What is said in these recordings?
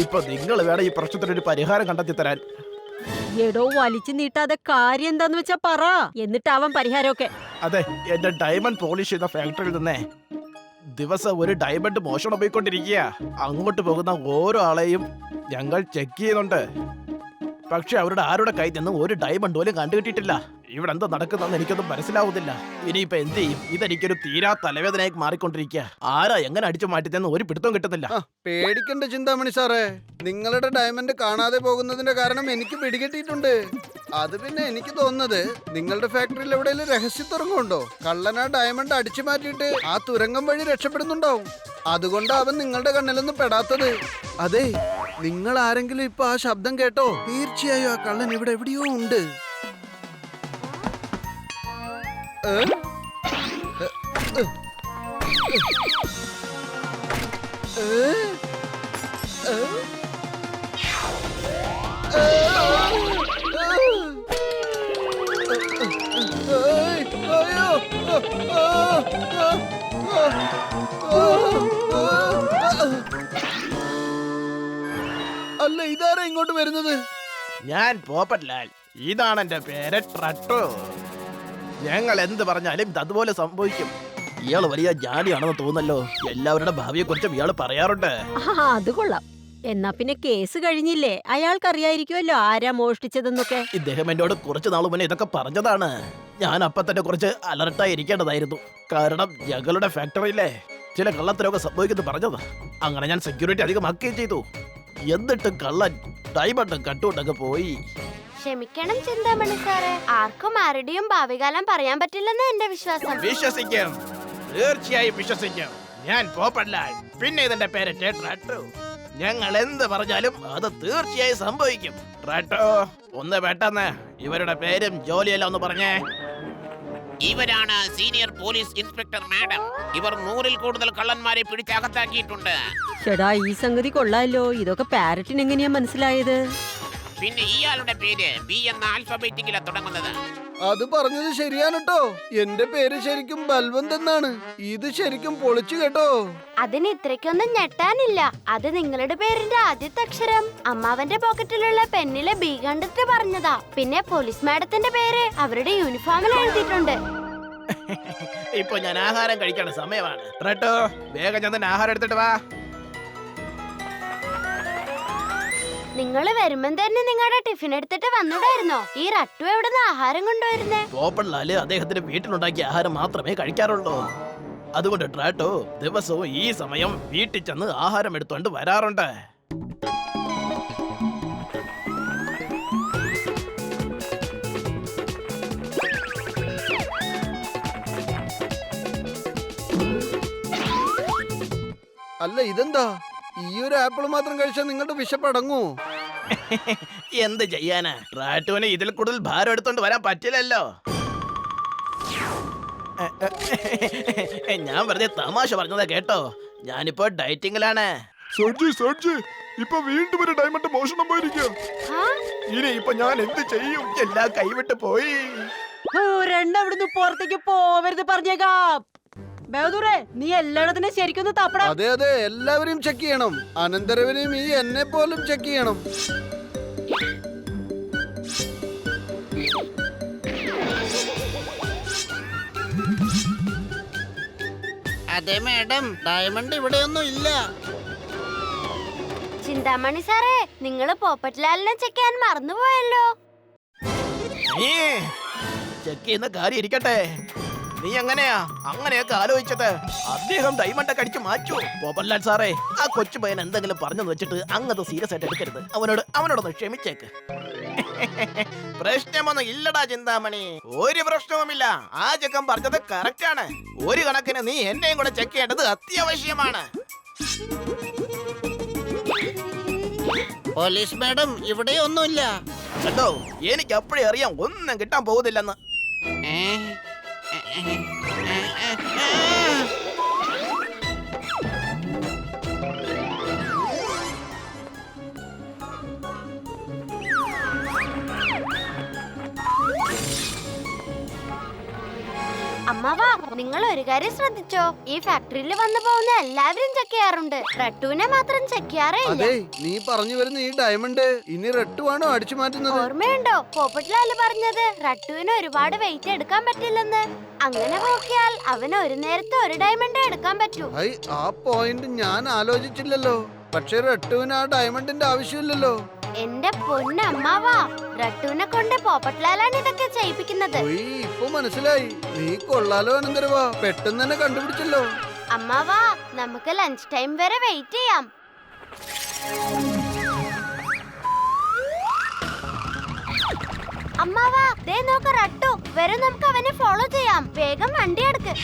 ഇപ്പൊ നിങ്ങൾ വേണം ഈ പ്രശ്നത്തിനൊരു പരിഹാരം കണ്ടെത്തി തരാൻ. എടോ വലിച്ചു നീട്ടാതെ കാര്യം എന്താന്ന് വെച്ചാ പറ, എന്നിട്ട് അവൻ പരിഹാരമൊക്കെ. അതെ, എന്റെ ഡയമണ്ട് പോളിഷ് ചെയ്യുന്ന ഫാക്ടറിയിൽ നിന്നേ ദിവസം ഒരു ഡയമണ്ട് മോഷണം പോയിക്കൊണ്ടിരിക്കുക. അങ്ങോട്ട് പോകുന്ന ഓരോ ആളെയും ഞങ്ങൾ ചെക്ക് ചെയ്യുന്നുണ്ട്. പക്ഷെ ആരുടെ കയ്യിൽ നിന്നും ഒരു ഡയമണ്ട് പോലും കണ്ടുകിട്ടിട്ടില്ല. ഇവിടെ എന്താ നടക്കുന്നതെന്ന് എനിക്കൊന്നും മനസ്സിലാവുന്നില്ല. ഇനിയിപ്പോ എന്ത് ചെയ്യും? ഇതെനിക്കൊരു തീരാ തലവേദനയായി മാറിക്കൊണ്ടിരിക്കുക. ആരാ എങ്ങനെ അടിച്ചു മാറ്റിതെന്ന് ഒരു പിടുത്തവും കിട്ടുന്നില്ല. പേടിക്കണ്ട ചിന്താമണി സാറേ, നിങ്ങളുടെ ഡയമണ്ട് കാണാതെ പോകുന്നതിന്റെ കാരണം എനിക്ക് പിടികിട്ടിയിട്ടുണ്ട്. അത് പിന്നെ എനിക്ക് തോന്നുന്നത് നിങ്ങളുടെ ഫാക്ടറിയിൽ എവിടെയെങ്കിലും രഹസ്യ തുരങ്കമുണ്ടോ? കള്ളനാ ഡയമണ്ട് അടിച്ചു മാറ്റിയിട്ട് ആ തുരങ്കം വഴി രക്ഷപ്പെടുന്നുണ്ടാവും. അതുകൊണ്ടാ അവൻ നിങ്ങളുടെ കണ്ണിലൊന്നും പെടാത്തത്. അതെ, നിങ്ങൾ ആരെങ്കിലും ഇപ്പൊ ആ ശബ്ദം കേട്ടോ? തീർച്ചയായും ആ കള്ളൻ ഇവിടെ എവിടെയോ ഉണ്ട്. അല്ല, ഇതാരാ ഇങ്ങോട്ട് വരുന്നത്? ഞാൻ പോപ്പറ്റ്ലാൽ. ഇതാണ് എന്റെ പേര് ട്രട്ടോ. ഞങ്ങൾ എന്ത് പറഞ്ഞാലും ഇത് അതുപോലെ സംഭവിക്കും. ഇയാള് വലിയ ജാലിയാണെന്ന് തോന്നല്ലോ. എല്ലാവരുടെ ഭാവിയെ കുറിച്ചും ഇയാള് പറയാറുണ്ട്. അത് കൊള്ളാം. എന്നാ പിന്നെ കേസ് കഴിഞ്ഞില്ലേ? അയാൾക്കറിയായിരിക്കുമല്ലോ ആരാ മോഷ്ടിച്ചതെന്നൊക്കെ. ഇദ്ദേഹം എന്നോട് കുറച്ചു നാൾ മുന്നേ ഇതൊക്കെ പറഞ്ഞതാണ്. ഞാൻ അപ്പൊ തന്നെ കുറച്ച് അലർട്ടായി ഇരിക്കേണ്ടതായിരുന്നു. കാരണം ഞങ്ങളുടെ ഫാക്ടറിയിലെ ചില കള്ളത്തരമൊക്കെ സംഭവിക്കുന്നു പറഞ്ഞത്. അങ്ങനെ ഞാൻ സെക്യൂരിറ്റി അധികമാക്കുകയും ചെയ്തു. എന്നിട്ട് കള്ളൻ ഡയമണ്ടും കട്ടുകൊണ്ടൊക്കെ പോയി. ക്ഷമിക്കണം ചിന്താമണി സാറേ, ആർക്കും ആരുടെയും ഭാവികാലം പറയാൻ പറ്റില്ലെന്ന് എന്റെ വിശ്വാസം. വിശ്വസിക്കാം, തീർച്ചയായും വിശ്വസിക്കാം. ഞാൻ പോപ്പറ്റ്ലാൽ. പിന്നെ ഇതിന്റെ പേര് ട്രാട്ടോ. ഞങ്ങൾ എന്ത് പറഞ്ഞാലും അത് തീർച്ചയായും സംഭവിക്കും. ട്രാട്ടോ, ഒന്ന് പെട്ടെന്ന് ഇവരുടെ പേരും ജോലിയെല്ലാം ഒന്ന് പറഞ്ഞേ. ഇവരാണ് സീനിയർ പോലീസ് ഇൻസ്പെക്ടർ മാഡം. ഇവർ 100-ൽ കൂടുതൽ കള്ളന്മാരെ പിടിച്ചകത്താക്കിയിട്ടുണ്ട്. ചേടാ, ഈ സംഗതി കൊള്ളാലോ. ഇതൊക്കെ പാരറ്റിന് എങ്ങനെയാ മനസ്സിലായത്? പിന്നെ ഇയാളുടെ പേര് ബി എന്ന ആൽഫബറ്റിക്കിലാ തുടങ്ങുന്നത്. അത് പറഞ്ഞത് ശരിയാണ് കേട്ടോ. എന്റെ പേര് ശരിക്കും ബൽവന്ത് എന്നാണ്. ഇത് ശരിക്കും പൊളിച്ചു കേട്ടോ. അതിന് ഇത്രയ്ക്കൊന്നും ഞെട്ടാനില്ല. അത് നിങ്ങളുടെ പേരിന്റെ ആദ്യത്തെ അക്ഷരം അമ്മാവന്റെ പോക്കറ്റിലുള്ള പെന്നിലെ ബി കണ്ടിട്ട് പറഞ്ഞതാ. പിന്നെ പോലീസ് മാഡത്തിന്റെ പേര് അവരുടെ യൂണിഫോമിൽ എഴുതിയിട്ടുണ്ട്. ഇപ്പൊ ഞാൻ ആഹാരം കഴിക്കേണ്ട സമയമാണ്. ട്രാട്ടോ, വേഗം ഞാൻ ആഹാരം എടുത്തിട്ട് വാ. നിങ്ങൾ വരുമ്പം തന്നെ നിങ്ങളുടെ ടിഫിൻ എടുത്തിട്ട് വന്നൂടായിരുന്നോ? ഈ റട്ടു എവിടുന്ന് ആഹാരം കൊണ്ടുവരുന്നേ? പോപ്പറ്റ്ലാല് അദ്ദേഹത്തിന്റെ വീട്ടിലുണ്ടാക്കിയ ആഹാരം മാത്രമേ കഴിക്കാറുള്ളൂ. അതുകൊണ്ട് ട്രാട്ടോ ദിവസവും ഈ സമയം വീട്ടിൽ ചെന്ന് ആഹാരം എടുത്തോണ്ട് വരാറുണ്ട്. അല്ല, ഇതെന്താ? ഈ ഒരു ആപ്പിൾ മാത്രം കഴിച്ചാൽ നിങ്ങളുടെ വിശപ്പടങ്ങൂ? എന്ത് ചെയ്യാനാ, ട്രാറ്റോന് ഇതിൽ കൂടുതൽ ഭാരം എടുത്തോണ്ട് വരാൻ പറ്റില്ലല്ലോ. ഞാൻ വെറുതെ തമാശ പറഞ്ഞതാ കേട്ടോ. ഞാനിപ്പോ ഡയറ്റിംഗിലാണ്. ഇപ്പൊ വീണ്ടും ഒരു ഡയമണ്ട് മോഷണം പോയിരിക്കും. ഇനി ഇപ്പൊ ഞാൻ എന്ത് ചെയ്യും? എല്ലാം കൈവിട്ട് പോയി. രണ്ടവിടുന്ന് പുറത്തേക്ക് പോവരുത് പറഞ്ഞേക്കാം. ബഹദൂറേ, നീ എല്ലായിടത്തിനും ശരിക്കൊന്ന് തപ്പണം. അതെ അതെ, എല്ലാവരെയും ചെക്ക് ചെയ്യണം. അനന്തരവനെയും ഈ എന്നെ പോലും ചെക്ക് ചെയ്യണം. അതെ മാഡം, ഡയമണ്ട് ഇവിടെയൊന്നും ഇല്ല. ചിന്താമണി സാറേ, നിങ്ങള് പോപ്പറ്റ്ലാലിനെ ചെക്ക് ചെയ്യാൻ മറന്നുപോയല്ലോ. ചെക്ക് ചെയ്യുന്ന കാര്യം ഇരിക്കട്ടെ. നീ അങ്ങനെയൊക്കെ ആലോചിച്ചത്? അദ്ദേഹം ഡയമണ്ട് അടിച്ചു മാറ്റൂ. പോപ്പറ്റ്ലാൽ സാറേ, ആ കൊച്ചു പയ്യൻ എന്തെങ്കിലും പറഞ്ഞു വെച്ചിട്ട് അങ്ങനത്തെ സീരിയസ് ആയിട്ട് എടുക്കരുത്. അവനോടൊന്ന് ക്ഷമിച്ചേക്ക്. പ്രശ്നമൊന്നും ഇല്ലടാ ചിന്താമണി, ഒരു പ്രശ്നവുമില്ല. ആ ചെക്കൻ പറഞ്ഞത് കറക്റ്റ് ആണ്. ഒരു കണക്കിന് നീ എന്നെയും കൂടെ ചെക്ക് ചെയ്യേണ്ടത് അത്യാവശ്യമാണ്. പോലീസ് മാഡം, ഇവിടെയൊന്നുമില്ല. കേട്ടോ, എനിക്ക് അപ്പോഴേ അറിയാം ഒന്നും കിട്ടാൻ പോകുന്നില്ലെന്ന്. അമ്മാവാ, നിങ്ങൾ ഒരു കാര്യം ശ്രദ്ധിച്ചോ? ഈ ഫാക്ടറിയിൽ വന്നു പോകുന്ന എല്ലാവരും ചെക്ക് ചെയ്യാറുണ്ട്, റട്ടുവിനെ മാത്രം ചെക്ക് ചെയ്യാറേ ഇല്ല. അതെ, നീ പറഞ്ഞു വരുന്ന ഈ ഡയമണ്ട് ഇനി റട്ടുവാണോ അടിച്ചു മാറ്റുന്നത്? ഓർമ്മയുണ്ടോ പോപ്പറ്റ്ലാല് പറഞ്ഞത് റട്ടുവിന് ഒരുപാട് വെയിറ്റ് എടുക്കാൻ പറ്റില്ലെന്ന്? അങ്ങനെ നോക്കിയാൽ അവന് ഒരു നേരത്തെ ഒരു ഡയമണ്ട് എടുക്കാൻ പറ്റൂ. ഐ, ആ പോയിന്റ് ഞാൻ ആലോചിച്ചില്ലല്ലോ. പക്ഷെ റട്ടുവിന് ആ ഡയമണ്ടിന്റെ ആവശ്യമില്ലല്ലോ. എന്റെ പൊന്നമ്മാവാ, റട്ടുവിനെ കൊണ്ട് പോപ്പറ്റ്ലാലാണ് ഇതൊക്കെ ചെയ്യിപ്പിക്കുന്നത്. ഇപ്പൊ മനസ്സിലായി. നീ കൊള്ളാലോ അനന്തരവാ, പെട്ടെന്ന് തന്നെ കണ്ടുപിടിച്ചല്ലോ. അമ്മാവാ, നമുക്ക് ലഞ്ച് ടൈം വരെ വെയിറ്റ് ചെയ്യാം. അമ്മാവാ, ദേ നോക്ക് റട്ടു വരും, നമുക്ക് അവനെ ഫോളോ ചെയ്യാം. വേഗം വണ്ടി എടുക്ക്.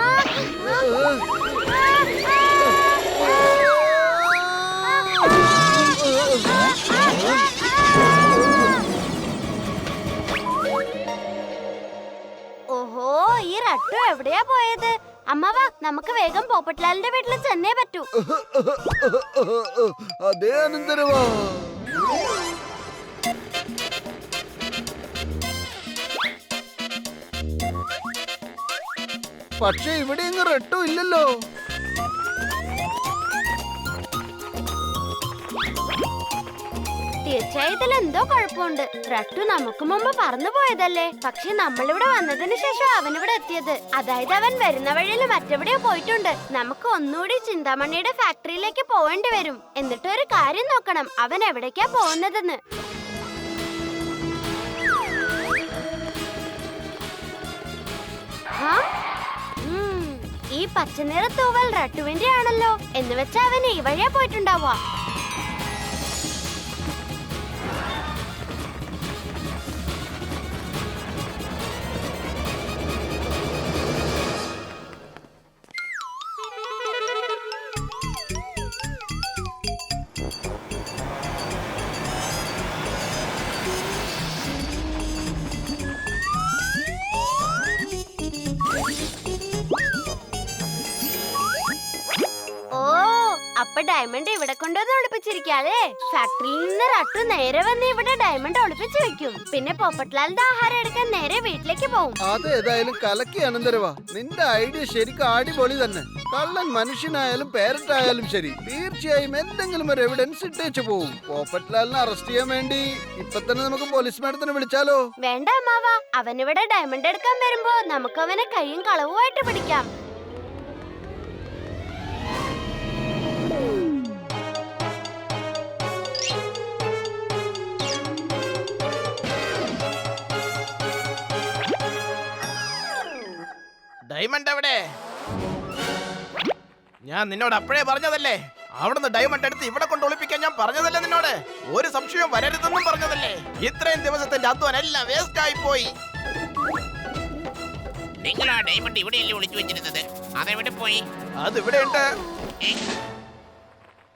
ആ, ആ, ആ, ഓഹോ, ഈ റട്ടു എവിടെയാ പോയത്? അമ്മാവാ, നമുക്ക് വേഗം പോപ്പറ്റ്ലാലിന്റെ വീട്ടിൽ ചെന്നേ പറ്റൂ. അതേ അനന്തരവാ. പക്ഷെ ഇവിടെ ഇങ്ങ് റട്ടു ഇല്ലല്ലോ. തീർച്ചയായും ഇതിൽ എന്തോ കുഴപ്പമുണ്ട്. റട്ടു നമുക്ക് മുമ്പ് പറന്നു പോയതല്ലേ? പക്ഷെ നമ്മളിവിടെ വന്നതിന് ശേഷം അവൻ ഇവിടെ എത്തിയത്. അതായത് അവൻ വരുന്ന വഴിയിൽ മറ്റെവിടെയോ പോയിട്ടുണ്ട്. നമുക്ക് ഒന്നുകൂടി ചിന്താമണിയുടെ ഫാക്ടറിയിലേക്ക് പോവേണ്ടി വരും. എന്നിട്ട് ഒരു കാര്യം നോക്കണം, അവൻ എവിടേക്കാ പോകുന്നതെന്ന്. ഈ പച്ചനിറ തൂവൽ റട്ടുവിന്റെ ആണല്ലോ. എന്ന് വെച്ചാ അവൻ ഈ വഴിയാ പോയിട്ടുണ്ടാവുക. അപ്പൊ ഡയമണ്ട് ഇവിടെ കൊണ്ടുവന്ന് ഒളിപ്പിച്ചിരിക്കാല്ലേ? ഫാക്ടറിയിൽ നിന്ന് റട്ടു നേരെ വന്ന് ഇവിടെ ഡയമണ്ട് ഒളിപ്പിച്ചു വെക്കും. പിന്നെ പോപ്പറ്റ്ലാലിന്റെ ആഹാരം എടുക്കാൻ നേരെ വീട്ടിലേക്ക് പോകും. അതേതായാലും കലക്കി അനന്തരവാ. നിന്റെ ഐഡിയ ശരിക്കും അടിപൊളി തന്നെ. കള്ളൻ മനുഷ്യനായാലും പേരന്റ് ആയാലും ശരി, തീർച്ചയായും എന്തെങ്കിലും ഒരു എവിഡൻസ് ഇട്ടേച്ചു പോകും. പോപ്പറ്റ്ലാലിനെ അറസ്റ്റ് ചെയ്യാൻ വേണ്ടി ഇപ്പൊ തന്നെ നമുക്ക് പോലീസ് മാഡത്തിനെ വിളിച്ചാലോ? വേണ്ട അമ്മാവ, അവനിവിടെ ഡയമണ്ട് എടുക്കാൻ വരുമ്പോ നമുക്ക് അവനെ കൈയും കളവുമായിട്ട് പിടിക്കാം. ഡയമണ്ട് എവിടെ? ഞാൻ നിന്നോട് അപ്പോഴേ പറഞ്ഞതല്ലേ, അവിടുന്ന് ഡയമണ്ട് എടുത്ത് ഇവിടെ കൊണ്ട് ഒളിപ്പിക്കാൻ ഞാൻ പറഞ്ഞതല്ലേ നിന്നോട്? ഒരു സംശയവും വരരുതെന്നും പറഞ്ഞതല്ലേ? ഇത്രയും ദിവസത്തിന്റെ അധ്വാനം എല്ലാം വേസ്റ്റ് ആയി പോയി. നിങ്ങൾ ആ ഡയമണ്ട് ഇവിടെയല്ലേ ഒളിച്ചു വെച്ചിരുന്നത്? അതെവിടെ പോയി? അതിവിടെയുണ്ട്.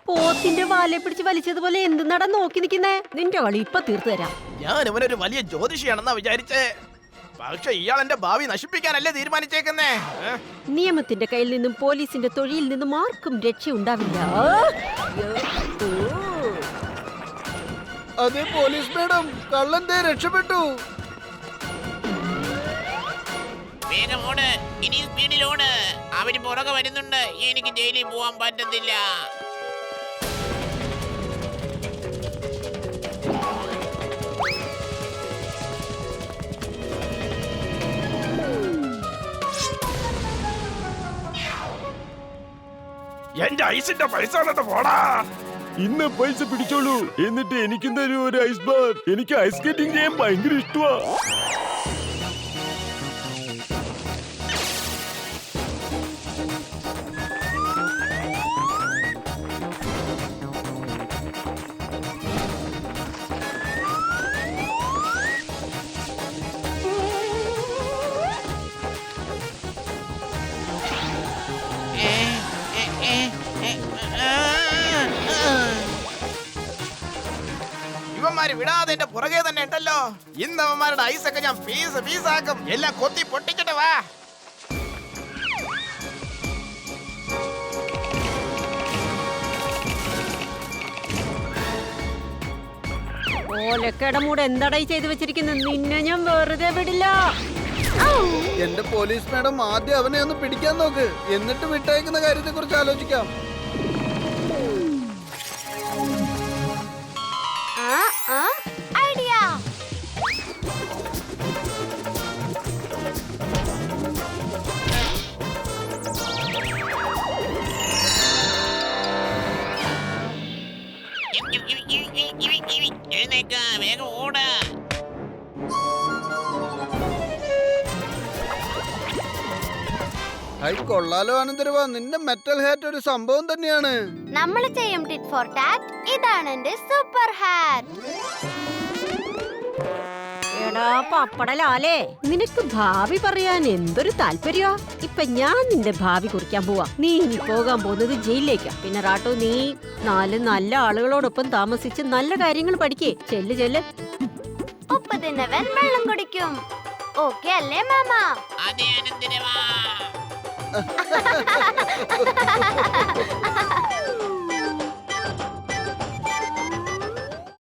പോത്തിന്റെ വാലെ പിടിച്ച് വലിച്ചതുപോലെ എന്തിനാടാ നോക്കി നിൽക്കുന്നേ? നിന്റെ കളി ഇപ്പൊ തീർത്തു തരാം. ഞാൻ ഇവനൊരു വലിയ ജ്യോതിഷിയാണെന്നാ വിചാരിച്ചേ. പക്ഷെ ഇയാൾ എന്റെ ഭാവി നശിപ്പിക്കാനല്ലേ തീരുമാനിച്ചേക്കുന്നേ? നിയമത്തിന്റെ കയ്യിൽ നിന്നും പോലീസിന്റെ തൊഴിലിൽ നിന്നും ആർക്കും രക്ഷയുണ്ടാവില്ല. അതെ പോലീസ് മാഡം, കള്ളൻ ദേ രക്ഷപ്പെട്ടു. വേഗം ഓട്, ഇനി സ്പീഡിലോട്. അവര് പുറകെ വരുന്നുണ്ട്. എനിക്ക് ജയിലിൽ പോവാൻ പറ്റത്തില്ല. എന്റെ ഐസിന്റെ പൈസ പോടാ. ഇന്ന് പൈസ പിടിച്ചോളൂ, എന്നിട്ട് എനിക്കും തരൂ ഒരു ഐസ് ബാർ. എനിക്ക് ഐസ് സ്കേറ്റിംഗ് ചെയ്യാൻ ഭയങ്കര ഇഷ്ടമാ. ഇവന്മാര് വിടാതെ എന്റെ പുറകെ തന്നെ ഉണ്ടല്ലോ. ഇന്ന് അവന്മാരുടെ ഐസൊക്കെ ഞാൻ പീസാക്കും. എല്ലാം കൊത്തി പൊട്ടിച്ചിട്ട് വാ. ഓലക്കയുടെ മൂട് എന്താടായി ചെയ്തു വെച്ചിരിക്കുന്നത്? നിന്നെ ഞാൻ വെറുതെ വിടില്ല. എന്റെ പോലീസ് മാഡം ആദ്യം അവനെ ഒന്ന് പിടിക്കാൻ നോക്ക്, എന്നിട്ട് വിട്ടയക്കുന്ന കാര്യത്തെ കുറിച്ച് ആലോചിക്കാം. ഐഡിയ. എഴുന്നേക്ക, വേഗം ഓട്. കൊള്ളാലോ അനന്തരവാ, നിന്റെ മെറ്റൽ ഹാറ്റ് ഒരു സംഭവം തന്നെയാണ്. നമ്മൾ ചെയ്യും ടിറ്റ് ഫോർ ടാറ്റ്. ഇതാണ് എന്റെ സൂപ്പർ ഹാറ്റ്. എടാ പപ്പടലാലേ, നിനക്ക് ഭാവി പറയാൻ എന്തൊരു താല്പര്യ. ഇപ്പൊ ഞാൻ നിന്റെ ഭാവി കുറിക്കാൻ പോവാ. നീ ഇനി പോകാൻ പോകുന്നത് ജയിലിലേക്കാ. പിന്നെ റാട്ടോ, നീ 4 നല്ല ആളുകളോടൊപ്പം താമസിച്ച് നല്ല കാര്യങ്ങൾ പഠിക്കേ. ചെല്ല് ചെല്ല്. ഉപ്പ് തിന്നവൻ വെള്ളം കുടിക്കും. ഓക്കെ അല്ലേ മാമ? അതെ അനന്തരവാ.